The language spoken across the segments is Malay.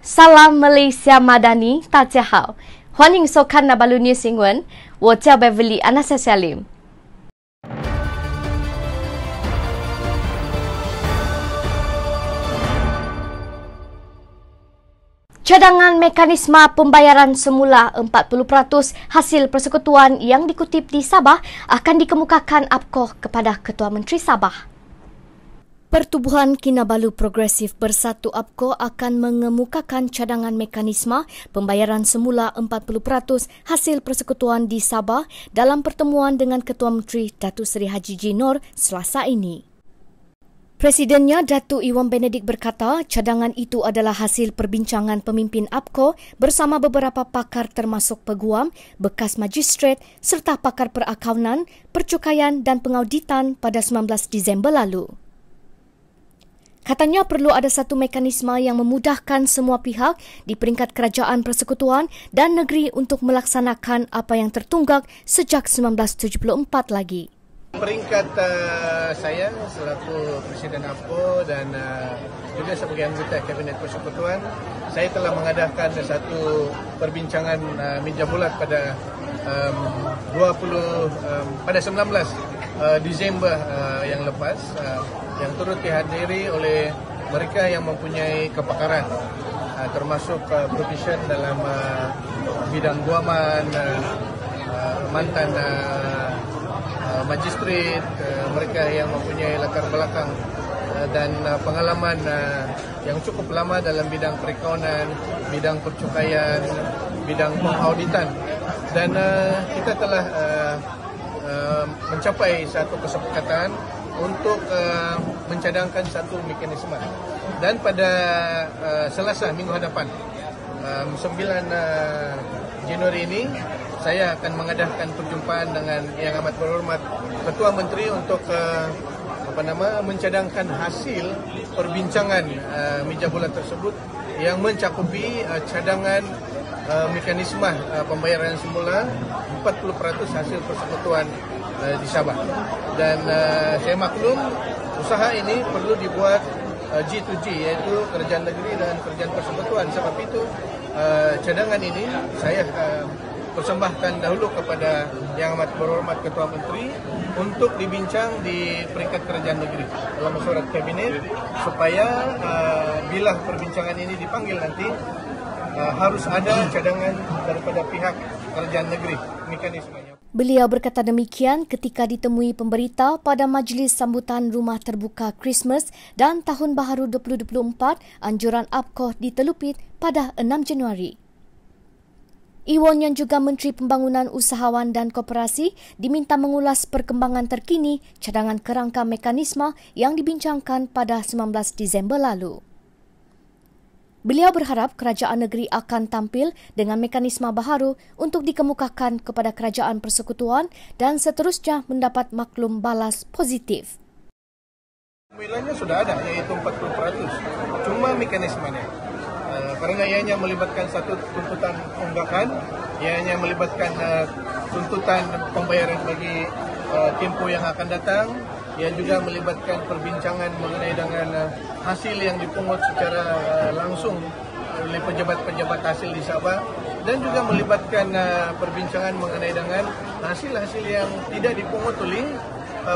Salam Malaysia Madani, 大家好，欢迎收看 Nabalu News 新闻，我叫 Beverly Anastasia Lim。Cadangan mekanisme pembayaran semula 40% hasil persekutuan yang dikutip di Sabah akan dikemukakan APCO kepada Ketua Menteri Sabah. Pertubuhan Kinabalu Progresif Bersatu APCO akan mengemukakan cadangan mekanisme pembayaran semula 40% hasil persekutuan di Sabah dalam pertemuan dengan Ketua Menteri Datuk Seri Haji G. Noor Selasa ini. Presidennya Datuk Iwan Benedict berkata cadangan itu adalah hasil perbincangan pemimpin APCO bersama beberapa pakar termasuk peguam, bekas magistrat serta pakar perakaunan, percukaian dan pengauditan pada 19 Disember lalu. Katanya perlu ada satu mekanisme yang memudahkan semua pihak di peringkat kerajaan persekutuan dan negeri untuk melaksanakan apa yang tertunggak sejak 1974 lagi. Peringkat saya selaku Presiden APCO dan juga sebagai anggota Kabinet Persekutuan, saya telah mengadakan satu perbincangan meja bulat pada 19 Disember yang lepas yang turut dihadiri oleh mereka yang mempunyai kepakaran termasuk profesion dalam bidang guaman, mantan magistrat, mereka yang mempunyai latar belakang dan pengalaman yang cukup lama dalam bidang perakaunan, bidang percukaian, bidang pengauditan, dan kita telah mencapai satu kesepakatan untuk mencadangkan satu mekanisme. Dan pada Selasa minggu hadapan 9 Januari ini saya akan mengadakan perjumpaan dengan Yang Amat Berhormat Ketua Menteri untuk mencadangkan hasil perbincangan meja bulat tersebut yang mencakupi cadangan mekanisme pembayaran semula 40% hasil persekutuan di Sabah. Dan saya maklum usaha ini perlu dibuat G2G, iaitu kerajaan negeri dan kerajaan persekutuan. Sebab itu cadangan ini saya persembahkan dahulu kepada Yang Amat Berhormat Ketua Menteri untuk dibincang di peringkat kerajaan negeri dalam mesyuarat kabinet, supaya bila perbincangan ini dipanggil nanti harus ada cadangan daripada pihak kerajaan negeri mekanismenya. Beliau berkata demikian ketika ditemui pemberita pada majlis sambutan Rumah Terbuka Christmas dan Tahun Baharu 2024 anjuran APCO di Telupit pada 6 Januari. Iwan yang juga Menteri Pembangunan Usahawan dan Koperasi diminta mengulas perkembangan terkini cadangan kerangka mekanisme yang dibincangkan pada 19 Disember lalu. Beliau berharap kerajaan negeri akan tampil dengan mekanisme baharu untuk dikemukakan kepada kerajaan persekutuan dan seterusnya mendapat maklum balas positif. Formulanya sudah ada, iaitu 40%. Cuma mekanismenya. Kerana ianya melibatkan satu tuntutan tunggakan, ianya melibatkan tuntutan pembayaran bagi tempoh yang akan datang, ia juga melibatkan perbincangan mengenai dengan hasil yang dipungut secara langsung oleh pejabat-pejabat hasil di Sabah, dan juga melibatkan perbincangan mengenai dengan hasil-hasil yang tidak dipungut oleh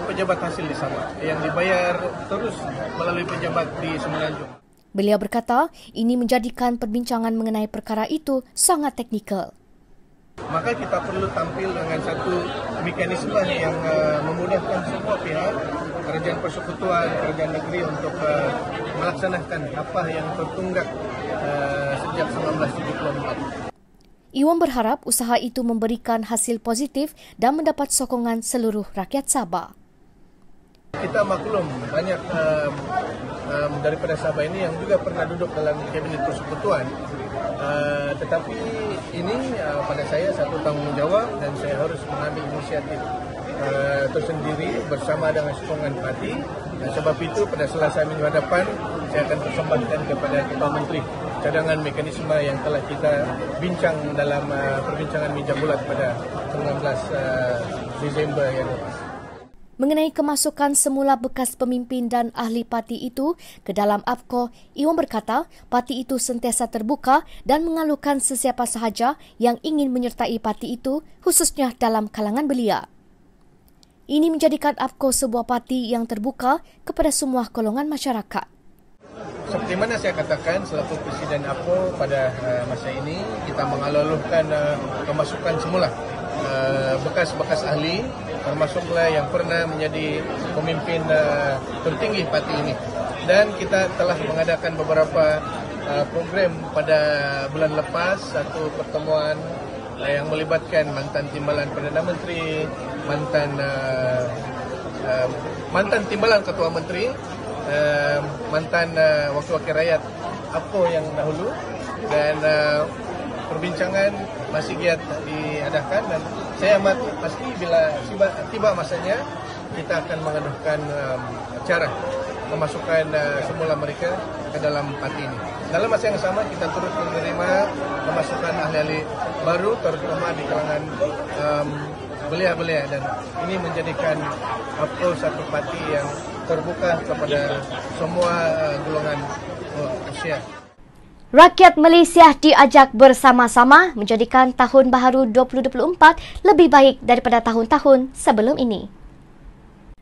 pejabat hasil di Sabah yang dibayar terus melalui pejabat di Semenanjung. Beliau berkata ini menjadikan perbincangan mengenai perkara itu sangat teknikal. Maka kita perlu tampil dengan satu mekanisme yang memudahkan semua pihak, kerajaan persekutuan, kerajaan negeri untuk melaksanakan apa yang tertunggak sejak 1974. Iwan berharap usaha itu memberikan hasil positif dan mendapat sokongan seluruh rakyat Sabah. Kita maklum banyak daripada Sabah ini yang juga pernah duduk dalam Kabinet Persekutuan. Tetapi ini pada saya satu tanggungjawab dan saya harus mengambil inisiatif tersendiri bersama dengan sokongan parti. Dan sebab itu pada Selasa minggu hadapan saya akan persembahkan kepada Ketua Menteri cadangan mekanisme yang telah kita bincang dalam perbincangan meja bulat pada 19 Disember yang lepas. Mengenai kemasukan semula bekas pemimpin dan ahli parti itu ke dalam APCO, Iwan berkata parti itu sentiasa terbuka dan mengalukan sesiapa sahaja yang ingin menyertai parti itu, khususnya dalam kalangan belia. Ini menjadikan APCO sebuah parti yang terbuka kepada semua golongan masyarakat. Seperti mana saya katakan selaku Presiden APCO pada masa ini, kita mengalu-alukan kemasukan semula bekas-bekas ahli, termasuklah yang pernah menjadi pemimpin tertinggi parti ini. Dan kita telah mengadakan beberapa program pada bulan lepas, satu pertemuan yang melibatkan mantan timbalan Perdana Menteri, mantan timbalan Ketua Menteri, mantan wakil-wakil rakyat APCO yang dahulu, dan perbincangan masih giat diadakan, dan saya amat pasti bila tiba masanya kita akan mengadakan acara memasukkan semula mereka ke dalam parti ini. Dalam masa yang sama kita terus menerima pemasukan ahli-ahli baru, terutama di kalangan belia-belia, dan ini menjadikan APCO satu parti yang terbuka kepada semua golongan usia. Rakyat Malaysia diajak bersama-sama menjadikan Tahun Baharu 2024 lebih baik daripada tahun-tahun sebelum ini.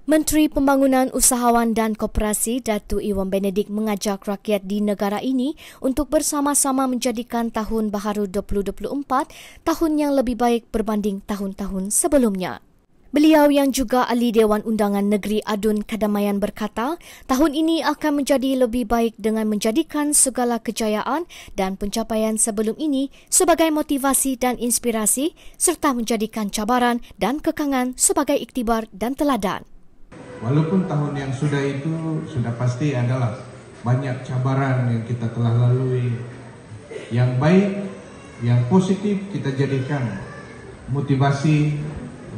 Menteri Pembangunan Usahawan dan Koperasi Datuk Iwan Benedict mengajak rakyat di negara ini untuk bersama-sama menjadikan Tahun Baharu 2024 tahun yang lebih baik berbanding tahun-tahun sebelumnya. Beliau yang juga ahli Dewan Undangan Negeri Adun Kadamaian berkata, tahun ini akan menjadi lebih baik dengan menjadikan segala kejayaan dan pencapaian sebelum ini sebagai motivasi dan inspirasi serta menjadikan cabaran dan kekangan sebagai iktibar dan teladan. Walaupun tahun yang sudah itu sudah pasti adalah banyak cabaran yang kita telah lalui, yang baik, yang positif kita jadikan motivasi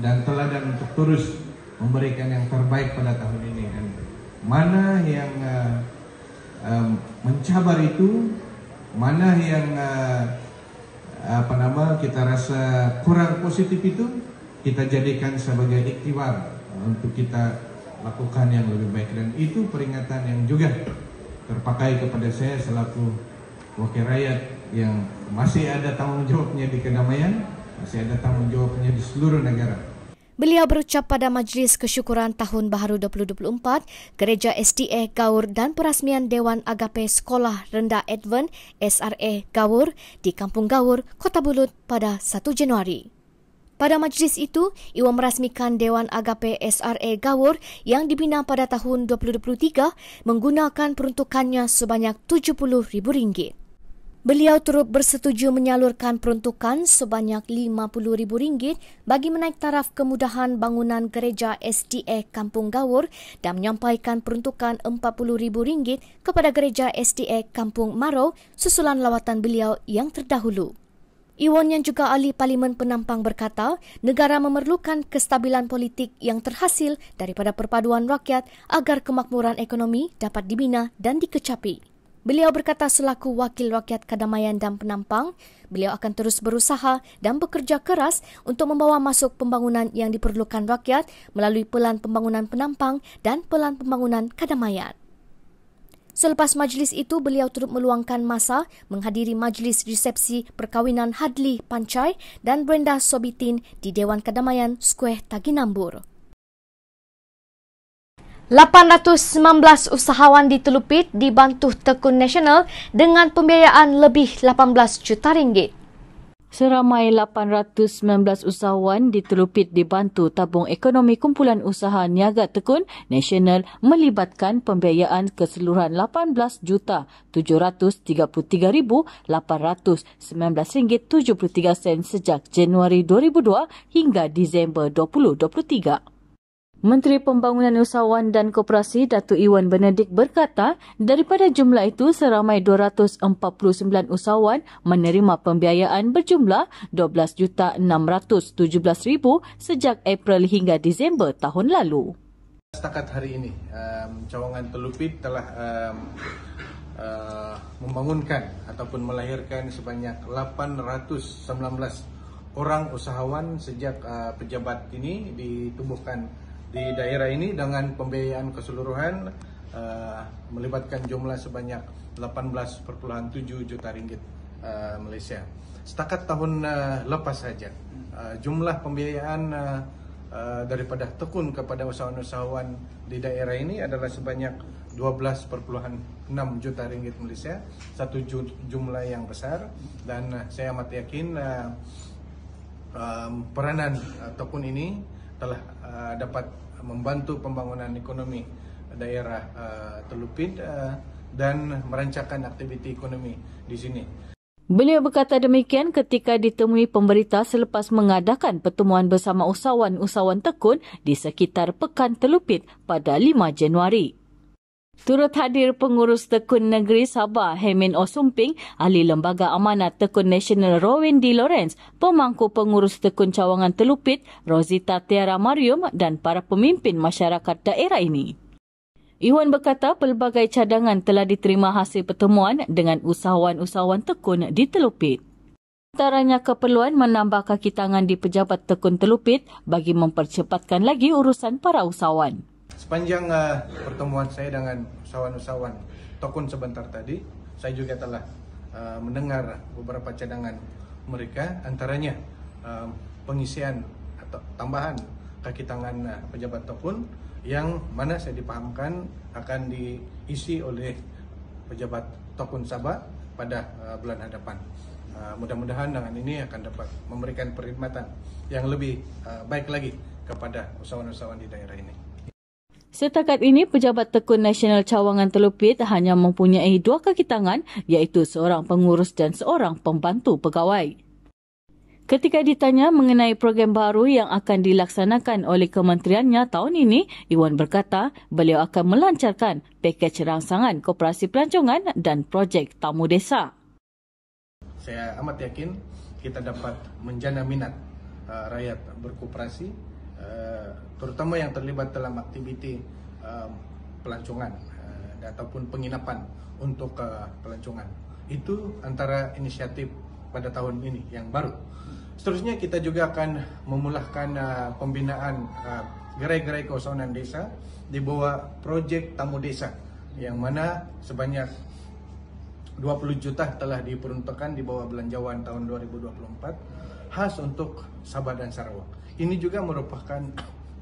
dan teladan untuk terus memberikan yang terbaik pada tahun ini. Dan mana yang mencabar itu, mana yang kita rasa kurang positif itu, kita jadikan sebagai iktibar untuk kita lakukan yang lebih baik. Dan itu peringatan yang juga terpakai kepada saya selaku wakil rakyat yang masih ada tanggung jawabnya di Kadamaian, masih ada tanggung jawabnya di seluruh negara. Beliau berucap pada Majlis Kesyukuran Tahun Baharu 2024, Gereja SDA Gaur dan perasmian Dewan Agape Sekolah Rendah Advent SRA Gaur di Kampung Gaur, Kota Bulut pada 1 Januari. Pada majlis itu, Iwan merasmikan Dewan Agape SRA Gaur yang dibina pada tahun 2023 menggunakan peruntukannya sebanyak RM70,000. Beliau turut bersetuju menyalurkan peruntukan sebanyak RM50,000 bagi menaik taraf kemudahan bangunan gereja SDA Kampung Gaur dan menyampaikan peruntukan RM40,000 kepada gereja SDA Kampung Maro susulan lawatan beliau yang terdahulu. Iwan yang juga ahli Parlimen Penampang berkata, negara memerlukan kestabilan politik yang terhasil daripada perpaduan rakyat agar kemakmuran ekonomi dapat dibina dan dikecapi. Beliau berkata selaku wakil rakyat Kadamaian dan Penampang, beliau akan terus berusaha dan bekerja keras untuk membawa masuk pembangunan yang diperlukan rakyat melalui Pelan Pembangunan Penampang dan Pelan Pembangunan Kadamaian. Selepas majlis itu, beliau turut meluangkan masa menghadiri majlis resepsi perkahwinan Hadli Pancai dan Brenda Sobitin di Dewan Kadamaian Square Taginambur. 819 usahawan di Telupit dibantu Tekun Nasional dengan pembiayaan lebih RM18 juta. Seramai 819 usahawan di Telupit dibantu Tabung Ekonomi Kumpulan Usaha Niaga Tekun Nasional melibatkan pembiayaan keseluruhan RM18,703,819.73 sejak Januari 2002 hingga Disember 2023. Menteri Pembangunan Usahawan dan Koperasi Datuk Iwan Benedict berkata, daripada jumlah itu seramai 249 usahawan menerima pembiayaan berjumlah RM12,617,000 sejak April hingga Disember tahun lalu. Setakat hari ini, Cawangan Telupit telah membangunkan ataupun melahirkan sebanyak 819 orang usahawan sejak pejabat ini ditubuhkan di daerah ini dengan pembiayaan keseluruhan melibatkan jumlah sebanyak 18,7 juta ringgit Malaysia. Setakat tahun lepas saja jumlah pembiayaan daripada tekun kepada usahawan-usahawan di daerah ini adalah sebanyak 12,6 juta ringgit Malaysia, satu jumlah yang besar, dan saya amat yakin peranan tekun ini telah dapat membantu pembangunan ekonomi daerah Telupit dan merancangkan aktiviti ekonomi di sini. Beliau berkata demikian ketika ditemui pemberita selepas mengadakan pertemuan bersama usahawan-usahawan tekun di sekitar Pekan Telupit pada 5 Januari. Turut hadir pengurus Tekun Negeri Sabah Hemin Osumping, Ahli Lembaga Amanat Tekun Nasional Rowan D. Lawrence, pemangku pengurus Tekun Cawangan Telupit Rosita Tiara Marium dan para pemimpin masyarakat daerah ini. Iwan berkata pelbagai cadangan telah diterima hasil pertemuan dengan usahawan-usahawan tekun di Telupit. Antaranya keperluan menambah kaki tangan di pejabat tekun Telupit bagi mempercepatkan lagi urusan para usahawan. Sepanjang pertemuan saya dengan usahawan-usahawan tekun sebentar tadi, saya juga telah mendengar beberapa cadangan mereka, antaranya pengisian atau tambahan kaki tangan pejabat tekun yang mana saya dipahamkan akan diisi oleh pejabat tekun Sabah pada bulan hadapan. Mudah-mudahan dengan ini akan dapat memberikan perkhidmatan yang lebih baik lagi kepada usahawan-usahawan di daerah ini. Setakat ini, pejabat Tekun Nasional Cawangan Telupit hanya mempunyai 2 kaki tangan, iaitu seorang pengurus dan seorang pembantu pegawai. Ketika ditanya mengenai program baru yang akan dilaksanakan oleh kementeriannya tahun ini, Iwan berkata beliau akan melancarkan pakej rangsangan koperasi pelancongan dan projek tamu desa. Saya amat yakin kita dapat menjana minat rakyat berkoperasi, terutama yang terlibat dalam aktiviti pelancongan ataupun penginapan untuk pelancongan. Itu antara inisiatif pada tahun ini yang baru. Seterusnya kita juga akan memulahkan pembinaan gerai-gerai keusahawanan desa di bawah projek tamu desa yang mana sebanyak 20 juta telah diperuntukkan di bawah belanjawan tahun 2024 khas untuk Sabah dan Sarawak. Ini juga merupakan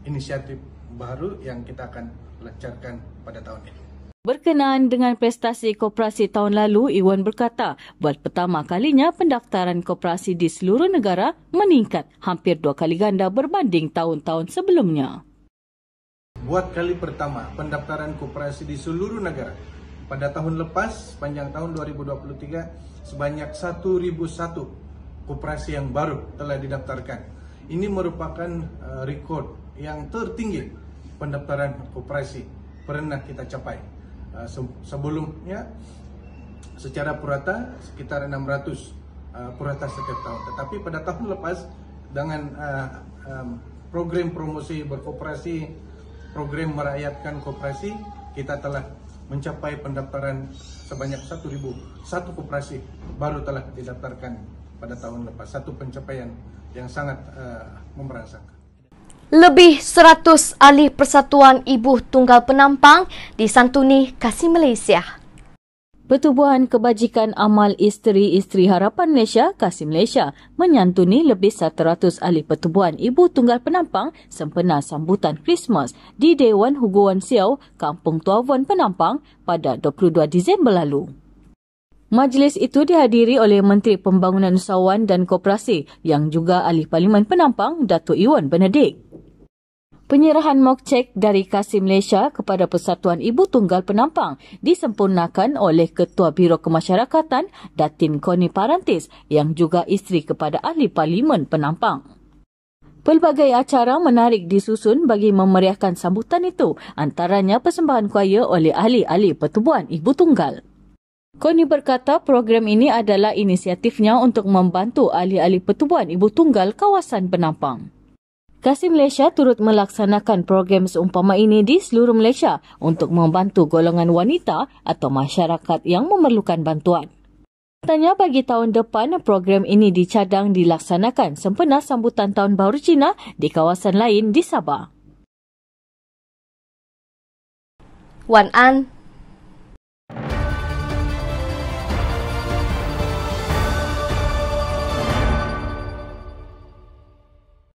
inisiatif baru yang kita akan lancarkan pada tahun ini. Berkenaan dengan prestasi koperasi tahun lalu, Iwan berkata buat pertama kalinya pendaftaran koperasi di seluruh negara meningkat hampir 2 kali ganda berbanding tahun-tahun sebelumnya. Buat kali pertama pendaftaran koperasi di seluruh negara. Pada tahun lepas, sepanjang tahun 2023, sebanyak 1.001 koperasi yang baru telah didaftarkan. Ini merupakan rekod yang tertinggi pendaftaran koperasi pernah kita capai. Sebelumnya secara purata sekitar 600 purata setiap tahun. Tetapi pada tahun lepas dengan program promosi berkoperasi, program merakyatkan koperasi, kita telah mencapai pendaftaran sebanyak 1.001 koperasi baru telah didaftarkan pada tahun lepas. Satu pencapaian yang sangat memberangsangkan. Lebih 100 ahli Persatuan Ibu Tunggal Penampang disantuni Kasih Malaysia. Pertubuhan Kebajikan Amal Isteri-Isteri Harapan Malaysia, Kasih Malaysia, menyantuni lebih 100 ahli Pertubuhan Ibu Tunggal Penampang sempena sambutan Christmas di Dewan Huguan Siau, Kampung Tuavon Penampang pada 22 Disember lalu. Majlis itu dihadiri oleh Menteri Pembangunan Usahawan dan Koperasi yang juga Ahli Parlimen Penampang, Datuk Iwan Benedik. Penyerahan mock cek dari Kasih Malaysia kepada Persatuan Ibu Tunggal Penampang disempurnakan oleh Ketua Biro Kemasyarakatan Datin Koni Parantis yang juga isteri kepada Ahli Parlimen Penampang. Pelbagai acara menarik disusun bagi memeriahkan sambutan itu, antaranya persembahan kuaya oleh ahli-ahli Pertubuhan Ibu Tunggal. Koni berkata program ini adalah inisiatifnya untuk membantu ahli-ahli Pertubuhan Ibu Tunggal kawasan Penampang. Kasih Malaysia turut melaksanakan program seumpama ini di seluruh Malaysia untuk membantu golongan wanita atau masyarakat yang memerlukan bantuan. Katanya bagi tahun depan, program ini dicadang dilaksanakan sempena sambutan Tahun Baru Cina di kawasan lain di Sabah. Wan An